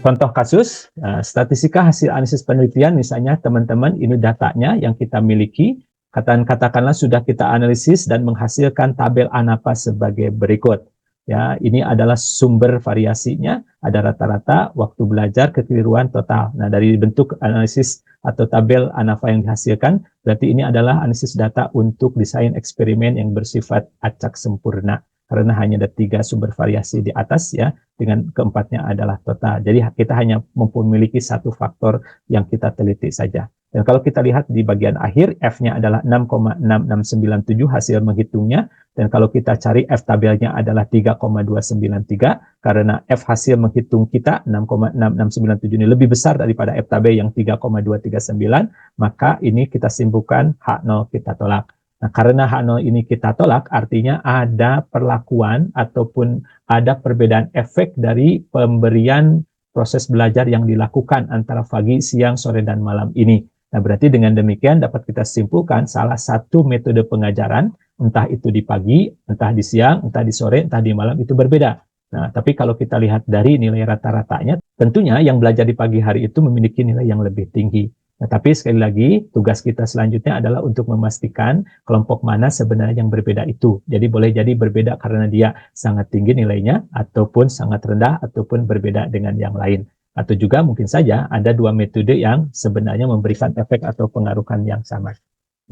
Contoh kasus, statistika hasil analisis penelitian, misalnya teman-teman ini datanya yang kita miliki, katakanlah sudah kita analisis dan menghasilkan tabel ANAPA sebagai berikut. Ya, ini adalah sumber variasinya, ada rata-rata, waktu belajar, kekeliruan total. Nah, dari bentuk analisis atau tabel ANAPA yang dihasilkan, berarti ini adalah analisis data untuk desain eksperimen yang bersifat acak sempurna. Karena hanya ada 3 sumber variasi di atas ya, dengan keempatnya adalah total. Jadi kita hanya memiliki satu faktor yang kita teliti saja. Dan kalau kita lihat di bagian akhir, F-nya adalah 6,6697 hasil menghitungnya. Dan kalau kita cari F tabelnya adalah 3,293, karena F hasil menghitung kita 6,6697 ini lebih besar daripada F tabel yang 3,239, maka ini kita simpulkan H0 kita tolak. Nah, karena H0 ini kita tolak, artinya ada perlakuan ataupun ada perbedaan efek dari pemberian proses belajar yang dilakukan antara pagi, siang, sore, dan malam ini. Nah, berarti dengan demikian dapat kita simpulkan salah satu metode pengajaran, entah itu di pagi, entah di siang, entah di sore, entah di malam, itu berbeda. Nah, tapi kalau kita lihat dari nilai rata-ratanya, tentunya yang belajar di pagi hari itu memiliki nilai yang lebih tinggi. Nah, tapi sekali lagi, tugas kita selanjutnya adalah untuk memastikan kelompok mana sebenarnya yang berbeda itu. Jadi boleh jadi berbeda karena dia sangat tinggi nilainya, ataupun sangat rendah, ataupun berbeda dengan yang lain. Atau juga mungkin saja ada 2 metode yang sebenarnya memberikan efek atau pengaruhan yang sama.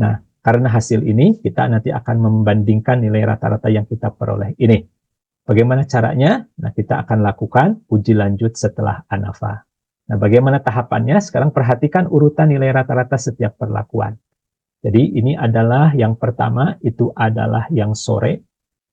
Nah, karena hasil ini, kita nanti akan membandingkan nilai rata-rata yang kita peroleh ini. Bagaimana caranya? Nah, kita akan lakukan uji lanjut setelah ANAFA. Nah, bagaimana tahapannya? Sekarang perhatikan urutan nilai rata-rata setiap perlakuan. Jadi ini adalah yang pertama, itu adalah yang sore,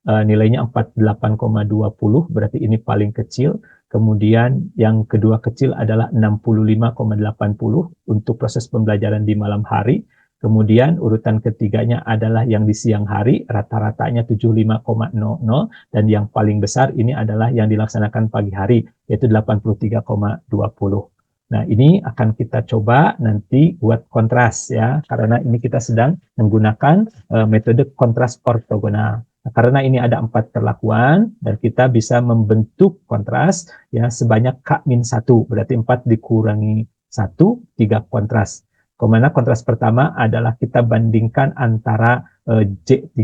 nilainya 48,20, berarti ini paling kecil. Kemudian yang kedua kecil adalah 65,80 untuk proses pembelajaran di malam hari. Kemudian urutan ketiganya adalah yang di siang hari, rata-ratanya 75,00, dan yang paling besar ini adalah yang dilaksanakan pagi hari, yaitu 83,20. Nah, ini akan kita coba nanti buat kontras ya, karena ini kita sedang menggunakan metode kontras ortogonal. Nah, karena ini ada 4 perlakuan dan kita bisa membentuk kontras ya sebanyak K-1, berarti 4 dikurangi 1, 3 kontras. Kemana kontras pertama adalah kita bandingkan antara J3,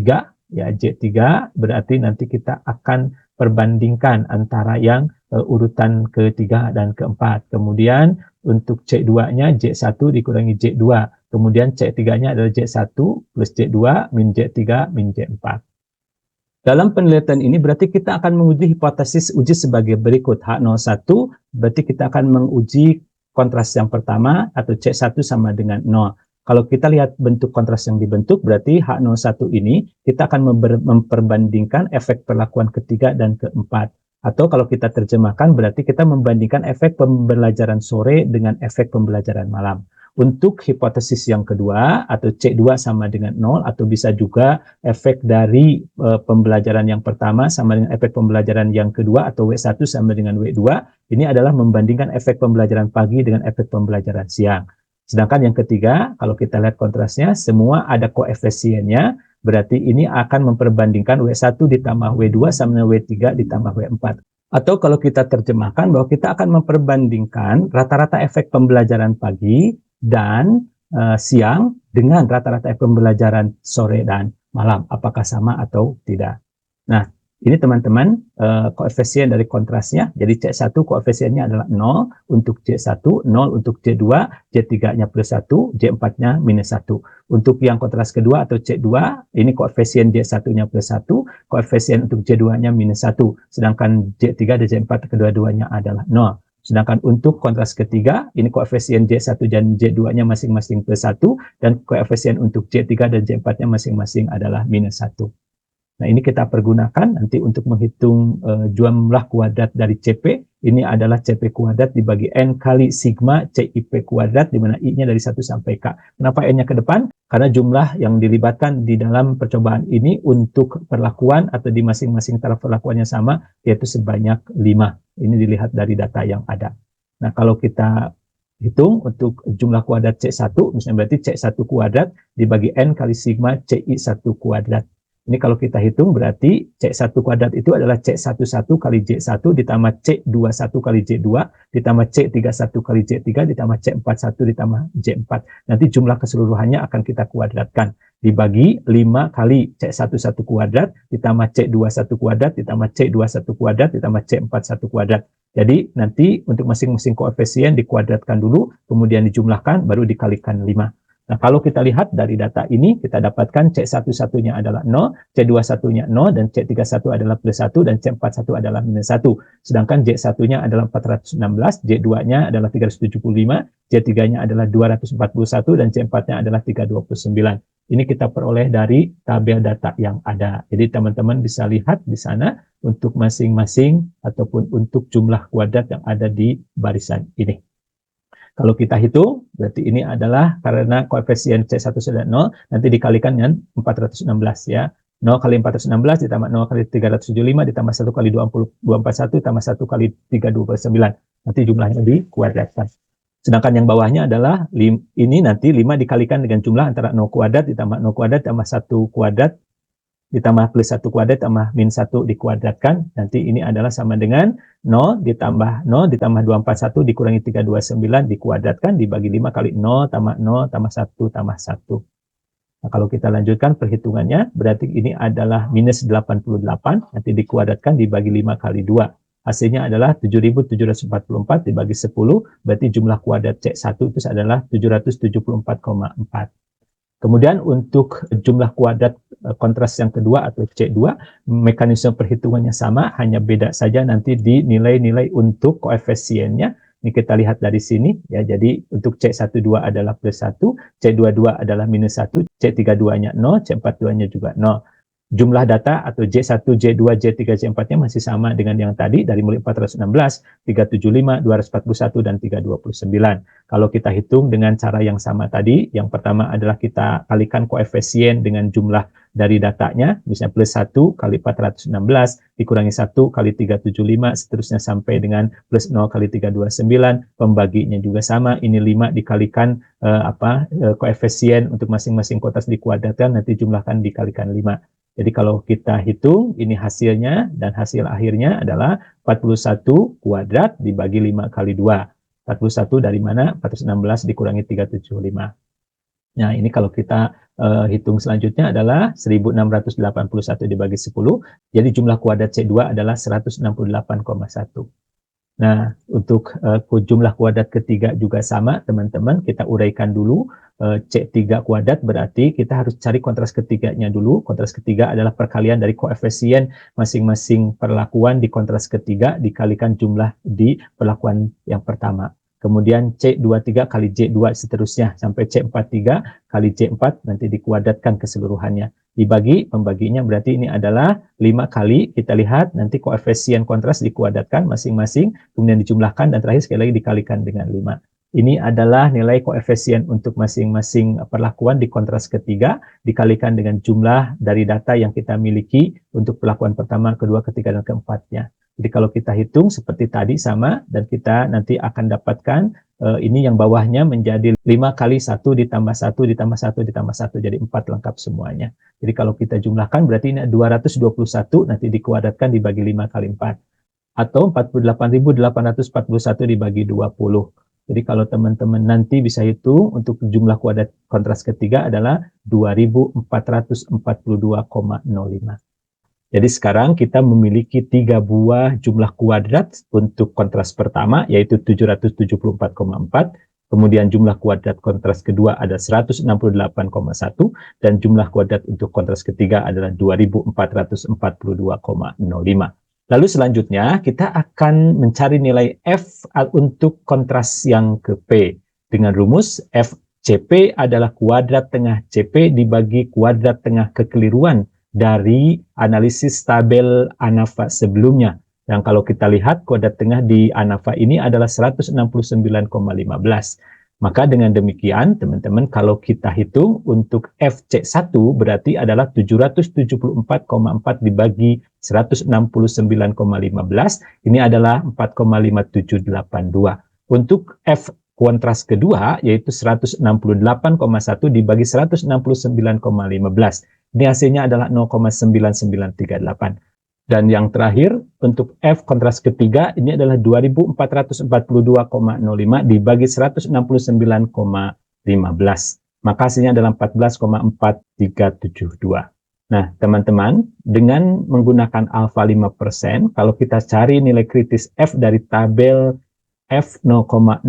ya J3 berarti nanti kita akan perbandingkan antara yang urutan ketiga dan keempat. Kemudian untuk C2-nya J1 dikurangi J2. Kemudian C3-nya adalah J1 plus J2 min J3 min J4. Dalam penelitian ini berarti kita akan menguji hipotesis uji sebagai berikut. H01 berarti kita akan menguji kontras yang pertama atau C1 sama dengan 0. Kalau kita lihat bentuk kontras yang dibentuk, berarti H01 ini kita akan memperbandingkan efek perlakuan ketiga dan keempat. Atau kalau kita terjemahkan, berarti kita membandingkan efek pembelajaran sore dengan efek pembelajaran malam. Untuk hipotesis yang kedua, atau C2 sama dengan 0, atau bisa juga efek dari pembelajaran yang pertama sama dengan efek pembelajaran yang kedua, atau W1 sama dengan W2, ini adalah membandingkan efek pembelajaran pagi dengan efek pembelajaran siang. Sedangkan yang ketiga, kalau kita lihat kontrasnya, semua ada koefisiennya, berarti ini akan memperbandingkan W1 ditambah W2 sama dengan W3 ditambah W4. Atau kalau kita terjemahkan bahwa kita akan memperbandingkan rata-rata efek pembelajaran pagi dan siang dengan rata-rata efek pembelajaran sore dan malam. Apakah sama atau tidak? Nah, ini teman-teman koefisien dari kontrasnya. Jadi C1 koefisiennya adalah 0 untuk C1, 0 untuk C2, C3-nya plus 1, J4-nya minus 1. Untuk yang kontras kedua atau C2, ini koefisien J1-nya plus 1, koefisien untuk J2-nya minus 1. Sedangkan J3 dan J4 kedua-duanya adalah 0. Sedangkan untuk kontras ketiga, ini koefisien J1 dan J2-nya masing-masing plus 1, dan koefisien untuk J3 dan J4-nya masing-masing adalah minus 1. Nah, ini kita pergunakan nanti untuk menghitung jumlah kuadrat dari CP. Ini adalah CP kuadrat dibagi N kali sigma CIP kuadrat, di mana I-nya dari 1 sampai K. Kenapa N-nya ke depan? Karena jumlah yang dilibatkan di dalam percobaan ini untuk perlakuan atau di masing-masing taraf perlakuannya sama, yaitu sebanyak 5. Ini dilihat dari data yang ada. Nah, kalau kita hitung untuk jumlah kuadrat C1, misalnya berarti C1 kuadrat dibagi N kali sigma CI1 kuadrat. Ini kalau kita hitung berarti C1 kuadrat itu adalah C11 kali J1 ditambah C21 kali J2 ditambah C31 kali J3 ditambah C41 ditambah J4. Nanti jumlah keseluruhannya akan kita kuadratkan. Dibagi 5 kali C11 kuadrat ditambah C21 kuadrat ditambah C21 kuadrat ditambah C41 kuadrat. Jadi nanti untuk masing-masing koefisien dikuadratkan dulu, kemudian dijumlahkan, baru dikalikan 5. Nah, kalau kita lihat dari data ini, kita dapatkan C11-nya adalah 0, C21-nya 0, dan C31 adalah plus 1, dan C41 adalah minus 1. Sedangkan J1-nya adalah 416, J2-nya adalah 375, J3-nya adalah 241, dan C4-nya adalah 329. Ini kita peroleh dari tabel data yang ada. Jadi teman-teman bisa lihat di sana untuk masing-masing ataupun untuk jumlah kuadrat yang ada di barisan ini. Kalau kita hitung, berarti ini adalah karena koefisien C1 sudah 0, nanti dikalikan dengan 416 ya. 0 kali 416 ditambah 0 kali 375 ditambah 1 kali 241 ditambah 1 kali 329. Nanti jumlahnya dikuadratkan. Sedangkan yang bawahnya adalah ini nanti 5 dikalikan dengan jumlah antara 0 kuadrat ditambah 0 kuadrat ditambah 1 kuadrat ditambah plus 1 kuadrat tambah min 1 dikuadratkan. Nanti ini adalah sama dengan 0 ditambah 241 dikurangi 329 dikuadratkan dibagi 5 kali 0 tambah 1 tambah 1. Nah, kalau kita lanjutkan perhitungannya, berarti ini adalah minus 88, nanti dikuadratkan dibagi 5 kali 2. Hasilnya adalah 7.744 dibagi 10, berarti jumlah kuadrat C1 itu adalah 774,4. Kemudian untuk jumlah kuadrat kontras yang kedua atau C2, mekanisme perhitungannya sama, hanya beda saja nanti di nilai-nilai untuk koefisiennya. Ini kita lihat dari sini ya. Jadi untuk C12 adalah plus 1, C22 adalah minus 1, C32-nya 0, C42-nya juga 0. Jumlah data atau J1, J2, J3, J4-nya masih sama dengan yang tadi dari mulai 416, 375, 241, dan 329. Kalau kita hitung dengan cara yang sama tadi, yang pertama adalah kita kalikan koefisien dengan jumlah dari datanya, misalnya plus 1 kali 416, dikurangi 1 kali 375, seterusnya sampai dengan plus 0 kali 329, pembaginya juga sama, ini 5 dikalikan koefisien untuk masing-masing kotas dikuadratkan, nanti jumlahkan dikalikan 5. Jadi kalau kita hitung, ini hasilnya, dan hasil akhirnya adalah 41 kuadrat dibagi 5 kali 2. 41 dari mana? 416 dikurangi 375. Nah, ini kalau kita hitung selanjutnya adalah 1681 dibagi 10. Jadi jumlah kuadrat C2 adalah 168,1. Nah, untuk jumlah kuadrat ketiga juga sama, teman-teman. Kita uraikan dulu. C3 kuadrat berarti kita harus cari kontras ketiganya dulu. Kontras ketiga adalah perkalian dari koefisien masing-masing perlakuan di kontras ketiga dikalikan jumlah di perlakuan yang pertama. Kemudian C23 kali J2 seterusnya sampai C43 kali J4 nanti dikuadratkan keseluruhannya. Dibagi, pembaginya berarti ini adalah 5 kali, kita lihat nanti koefisien kontras dikuadratkan masing-masing, kemudian dijumlahkan dan terakhir sekali lagi dikalikan dengan 5. Ini adalah nilai koefisien untuk masing-masing perlakuan di kontras ketiga, dikalikan dengan jumlah dari data yang kita miliki untuk perlakuan pertama, kedua, ketiga, dan keempatnya. Jadi kalau kita hitung seperti tadi sama, dan kita nanti akan dapatkan ini yang bawahnya menjadi 5 kali 1 ditambah 1 ditambah 1 ditambah 1, jadi 4 lengkap semuanya. Jadi kalau kita jumlahkan berarti ini 221 nanti dikuadratkan dibagi 5 kali 4. Atau 48.841 dibagi 20. Jadi kalau teman-teman nanti bisa hitung untuk jumlah kuadrat kontras ketiga adalah 2442,05. Jadi sekarang kita memiliki 3 buah jumlah kuadrat untuk kontras pertama yaitu 774,4. Kemudian jumlah kuadrat kontras kedua ada 168,1 dan jumlah kuadrat untuk kontras ketiga adalah 2442,05. Lalu selanjutnya kita akan mencari nilai F untuk kontras yang ke P. Dengan rumus FCP adalah kuadrat tengah CP dibagi kuadrat tengah kekeliruan dari analisis tabel ANAFA sebelumnya. Yang kalau kita lihat kuadrat tengah di ANAFA ini adalah 169,15. Maka dengan demikian, teman-teman, kalau kita hitung untuk FC1 berarti adalah 774,4 dibagi 169,15. Ini adalah 4,5782. Untuk F kontras kedua, yaitu 168,1 dibagi 169,15. Ini hasilnya adalah 0,9938. Dan yang terakhir, untuk F kontras ketiga, ini adalah 2442,05 dibagi 169,15. Maka hasilnya adalah 14,4372. Nah, teman-teman, dengan menggunakan alfa 5%, kalau kita cari nilai kritis F dari tabel F 0,05,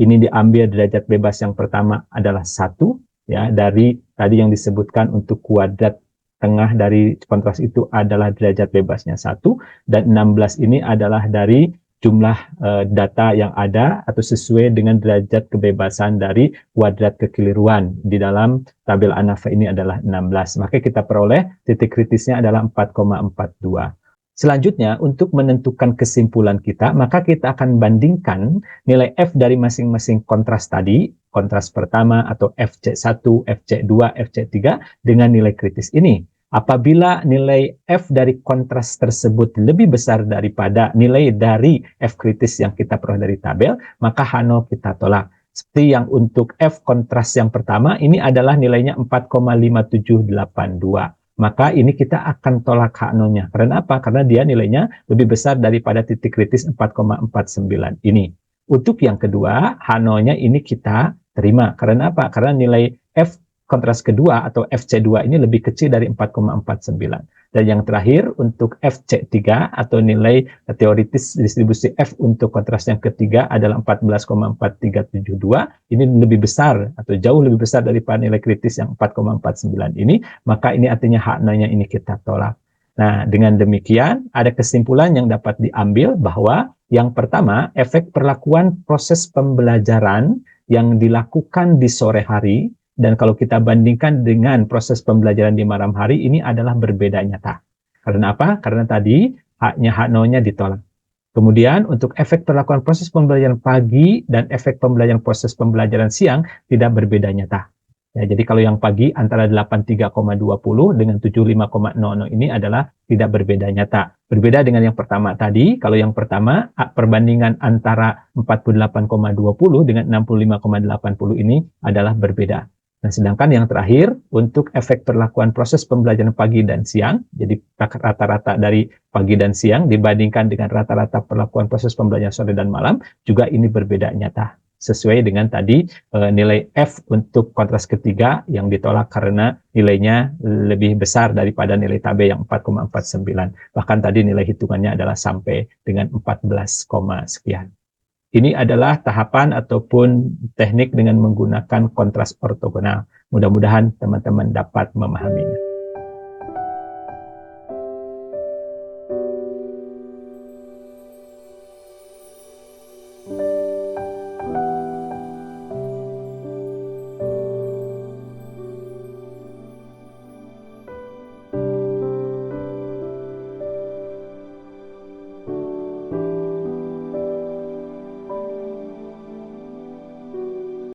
ini diambil derajat bebas yang pertama adalah 1, ya, dari tadi yang disebutkan untuk kuadrat tengah dari kontras itu adalah derajat bebasnya 1, dan 16 ini adalah dari jumlah data yang ada atau sesuai dengan derajat kebebasan dari kuadrat kekeliruan di dalam tabel ANAFA ini adalah 16. Maka kita peroleh titik kritisnya adalah 4,42. Selanjutnya, untuk menentukan kesimpulan kita, maka kita akan bandingkan nilai F dari masing-masing kontras tadi, kontras pertama atau FC1, FC2, FC3 dengan nilai kritis ini. Apabila nilai F dari kontras tersebut lebih besar daripada nilai dari F kritis yang kita peroleh dari tabel, maka H0 kita tolak. Seperti yang untuk F kontras yang pertama, ini adalah nilainya 4,5782. Maka ini kita akan tolak H0-nya. Karena apa? Karena dia nilainya lebih besar daripada titik kritis 4,49 ini. Untuk yang kedua, H0-nya ini kita terima. Karena apa? Karena nilai F kontras kedua atau FC2 ini lebih kecil dari 4,49. Dan yang terakhir, untuk FC3 atau nilai teoritis distribusi F untuk kontras yang ketiga adalah 14,4372. Ini lebih besar atau jauh lebih besar daripada nilai kritis yang 4,49 ini. Maka ini artinya H0-nya ini kita tolak. Nah, dengan demikian ada kesimpulan yang dapat diambil bahwa yang pertama, efek perlakuan proses pembelajaran yang dilakukan di sore hari, dan kalau kita bandingkan dengan proses pembelajaran di malam hari, ini adalah berbeda nyata. Karena apa? Karena tadi H0-nya ditolak. Kemudian untuk efek perlakuan proses pembelajaran pagi dan efek pembelajaran proses pembelajaran siang tidak berbeda nyata. Ya, jadi kalau yang pagi antara 83,20 dengan 75,00 ini adalah tidak berbeda nyata. Berbeda dengan yang pertama tadi, kalau yang pertama perbandingan antara 48,20 dengan 65,80 ini adalah berbeda. Nah, sedangkan yang terakhir, untuk efek perlakuan proses pembelajaran pagi dan siang, jadi rata-rata dari pagi dan siang dibandingkan dengan rata-rata perlakuan proses pembelajaran sore dan malam, juga ini berbeda nyata. Sesuai dengan tadi nilai F untuk kontras ketiga yang ditolak karena nilainya lebih besar daripada nilai tabel yang 4,49. Bahkan tadi nilai hitungannya adalah sampai dengan 14, sekian. Ini adalah tahapan ataupun teknik dengan menggunakan kontras ortogonal. Mudah-mudahan teman-teman dapat memahaminya.